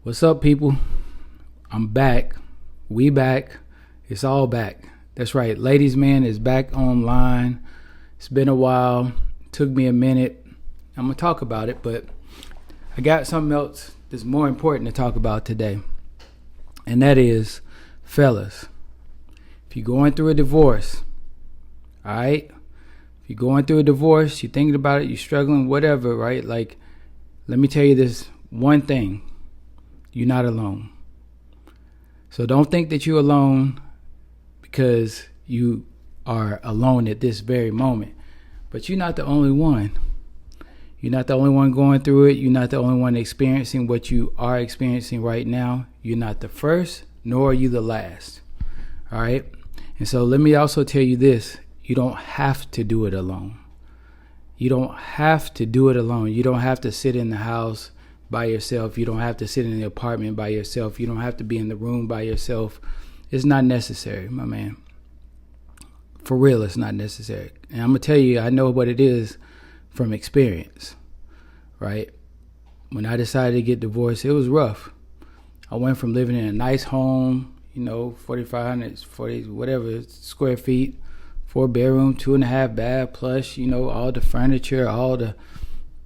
What's up, people? I'm back. We back. It's all back. That's right. Ladies Man is back online. It's been a while. Took me a minute. I'm going to talk about it, but I got something else that's more important to talk about today. And that is, fellas, if you're going through a divorce, all right? If you're going through a divorce, you're thinking about it, you're struggling, whatever, right? Like, let me tell you this one thing. You're not alone. So don't think that you're alone because you are alone at this very moment. But you're not the only one. You're not the only one going through it. You're not the only one experiencing what you are experiencing right now. You're not the first, nor are you the last. All right? And so let me also tell you this. You don't have to do it alone. You don't have to do it alone. You don't have to sit in the house by yourself. You don't have to sit in the apartment by yourself. You don't have to be in the room by yourself. It's not necessary, my man. For real, it's not necessary. And I'm going to tell you, I know what it is from experience, right? When I decided to get divorced, it was rough. I went from living in a nice home, 4,500, 40, whatever, square feet, 4-bedroom, 2.5 bath, plus, all the furniture, all the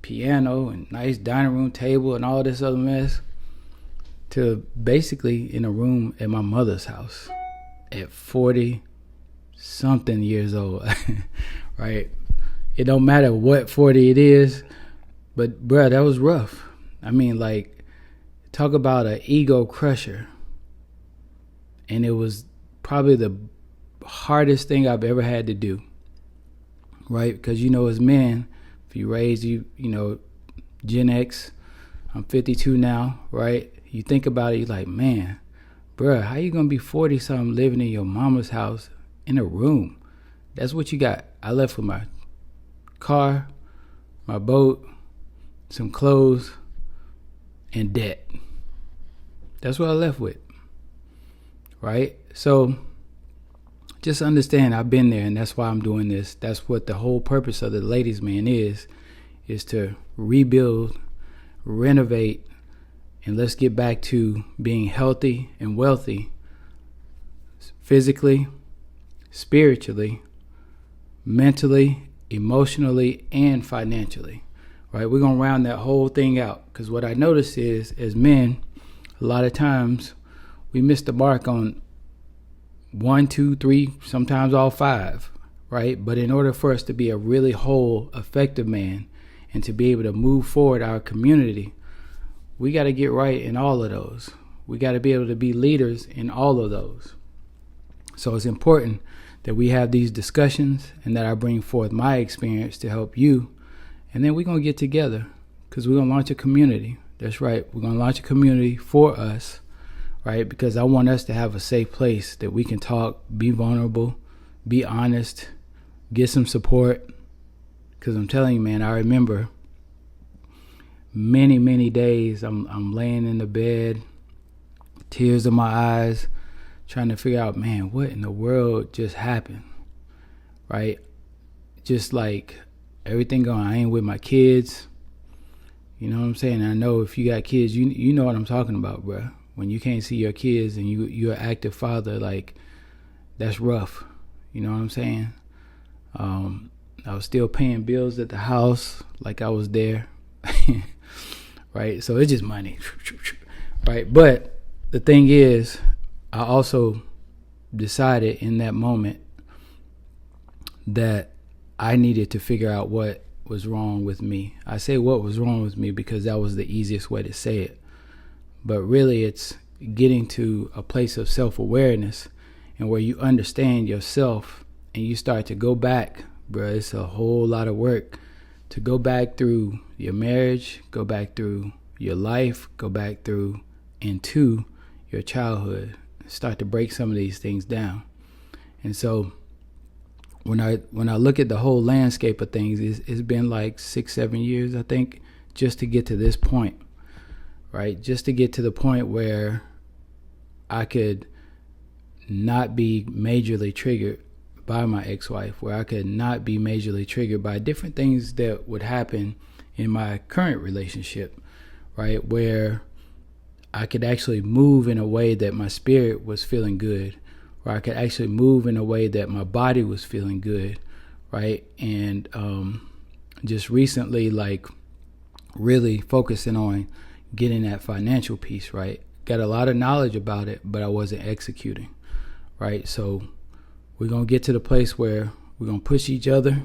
piano and nice dining room table and all this other mess, to basically in a room at my mother's house at 40 something years old. Right? It don't matter what 40 it is, but bruh, that was rough. I mean, like, talk about an ego crusher. And it was probably the hardest thing I've ever had to do, right? Because as men, if you raise Gen X, I'm 52 now, right? You think about it, you're like, man, bruh, how you gonna be 40 something living in your mama's house in a room? That's what you got. I left with my car, my boat, some clothes, and debt. That's what I left with, right? So just understand, I've been there, and that's why I'm doing this. That's what the whole purpose of the Ladies Man is to rebuild, renovate, and let's get back to being healthy and wealthy physically, spiritually, mentally, emotionally, and financially, right? We're going to round that whole thing out, because what I notice is, as men, a lot of times we miss the mark on 1, 2, 3, sometimes all 5, right? But in order for us to be a really whole, effective man and to be able to move forward our community, we got to get right in all of those. We got to be able to be leaders in all of those. So it's important that we have these discussions and that I bring forth my experience to help you. And then we're going to get together because we're going to launch a community. That's right. We're going to launch a community for us, right? Because I want us to have a safe place that we can talk, be vulnerable, be honest, get some support. Because I'm telling you, man, I remember many, many days I'm laying in the bed, tears in my eyes, trying to figure out, man, what in the world just happened, right? Just like everything going, I ain't with my kids. You know what I'm saying? I know if you got kids, you know what I'm talking about, bro. When you can't see your kids and you're an active father, like, that's rough. You know what I'm saying? I was still paying bills at the house like I was there. Right? So it's just money. Right? But the thing is, I also decided in that moment that I needed to figure out what was wrong with me. I say what was wrong with me because that was the easiest way to say it. But really, it's getting to a place of self-awareness and where you understand yourself and you start to go back, bro. It's a whole lot of work to go back through your marriage, go back through your life, go back through into your childhood, start to break some of these things down. And so when I look at the whole landscape of things, it's been like 6-7 years, I think, just to get to this point. Right? Just to get to the point where I could not be majorly triggered by my ex-wife, where I could not be majorly triggered by different things that would happen in my current relationship, right? Where I could actually move in a way that my spirit was feeling good, or I could actually move in a way that my body was feeling good, right? And just recently, like, really focusing on getting that financial piece, right? Got a lot of knowledge about it, but I wasn't executing, right? So we're going to get to the place where we're going to push each other.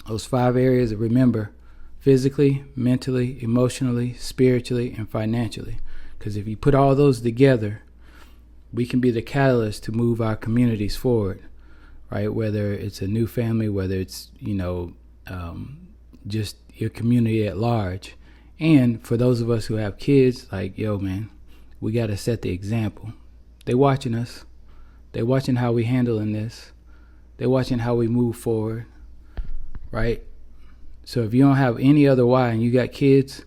Those 5 areas, remember: physically, mentally, emotionally, spiritually, and financially. Because if you put all those together, we can be the catalyst to move our communities forward, right? Whether it's a new family, whether it's, just your community at large. And for those of us who have kids, like, yo, man, we got to set the example. They watching us. They watching how we handling this. They watching how we move forward, right? So if you don't have any other why and you got kids,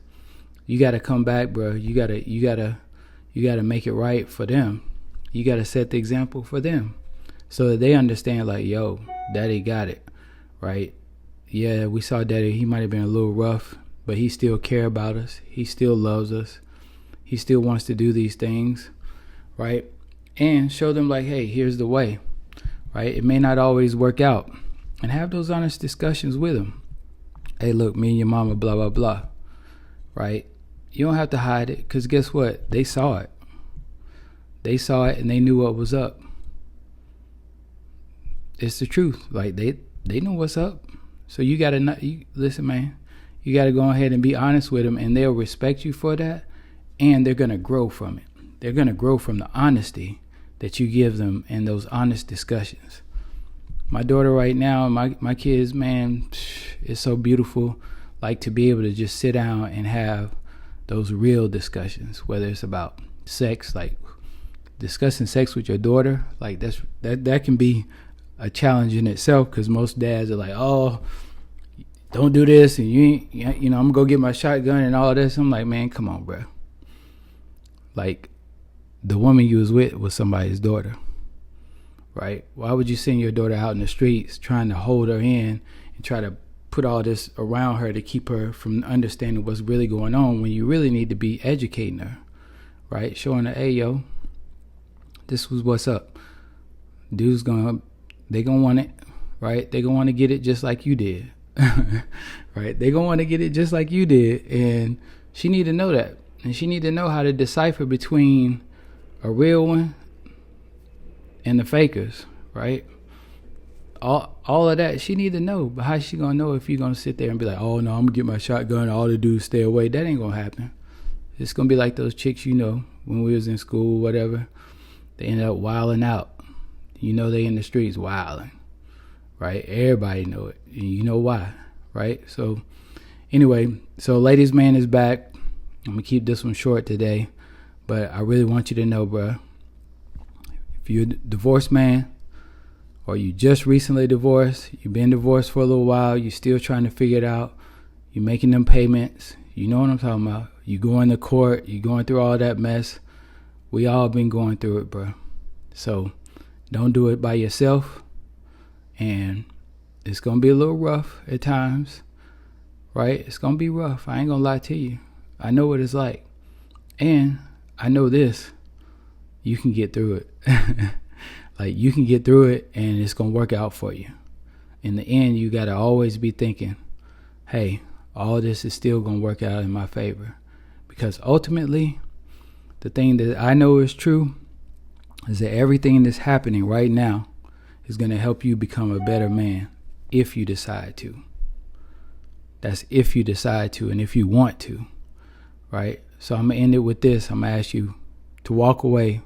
you got to come back, bro. You got to make it right for them. You got to set the example for them so that they understand, like, yo, daddy got it, right? Yeah, we saw daddy. He might have been a little rough, but he still care about us. He still loves us. He still wants to do these things, right? And show them, like, hey, here's the way, right? It may not always work out. And have those honest discussions with them. Hey, look, me and your mama, blah, blah, blah, right? You don't have to hide it, because guess what? They saw it. They saw it and they knew what was up. It's the truth. Like, they know what's up. So you got to, listen, man, you got to go ahead and be honest with them, and they'll respect you for that, and they're going to grow from it. They're going to grow from the honesty that you give them in those honest discussions. My daughter right now, my kids, man, it's so beautiful, like, to be able to just sit down and have those real discussions, whether it's about sex, like discussing sex with your daughter, like that can be a challenge in itself, because most dads are like, oh, don't do this, and you ain't, I'm gonna go get my shotgun and all this. I'm like, man, come on, bro. Like, the woman you was with was somebody's daughter, right? Why would you send your daughter out in the streets trying to hold her in and try to put all this around her to keep her from understanding what's really going on, when you really need to be educating her, right? Showing her, hey, yo, this was what's up. Dudes they gonna want it, right? They gonna want to get it just like you did, right? They gonna want to get it just like you did, and she need to know that, and she need to know how to decipher between a real one and the fakers, right? All of that she need to know. But how she gonna know if you gonna sit there and be like, oh no, I'm gonna get my shotgun, all the dudes stay away? That ain't gonna happen. It's gonna be like those chicks, when we was in school, whatever, they ended up wilding out. They in the streets wilding, right? Everybody know it. And you know why, right? So anyway, Ladies Man is back. I'm gonna keep this one short today, but I really want you to know, bro, if you're a divorced man, or you just recently divorced, you've been divorced for a little while, you're still trying to figure it out, you're making them payments, you know what I'm talking about. You going to court, you going through all that mess. We all been going through it, bro. So don't do it by yourself. And it's going to be a little rough at times, right? It's going to be rough. I ain't going to lie to you. I know what it's like. And I know this. You can get through it. Like, you can get through it, and it's going to work out for you. In the end, you got to always be thinking, hey, all this is still going to work out in my favor. Because ultimately, the thing that I know is true is that everything that's happening right now is going to help you become a better man if you decide to. That's if you decide to, and if you want to, right? So I'm going to end it with this. I'm going to ask you to walk away.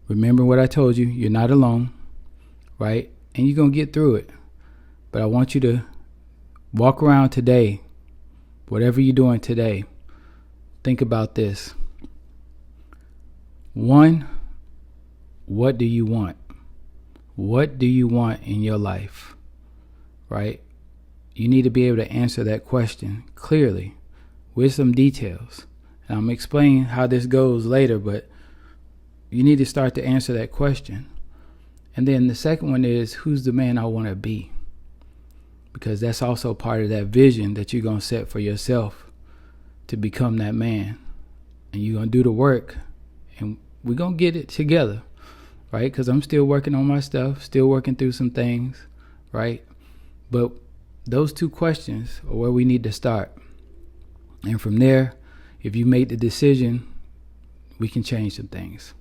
Remember what I told you. You're not alone, right? And you're going to get through it. But I want you to walk around today, whatever you're doing today, think about this. 1, what do you want? What do you want in your life, right? You need to be able to answer that question clearly with some details. And I'm explaining how this goes later, but you need to start to answer that question. And then the second one is, who's the man I want to be? Because that's also part of that vision that you're going to set for yourself to become that man. And you're to do the work, and we're going to get it together, right? Because I'm still working on my stuff, still working through some things, right? But those two questions are where we need to start. And from there, if you make the decision, we can change some things.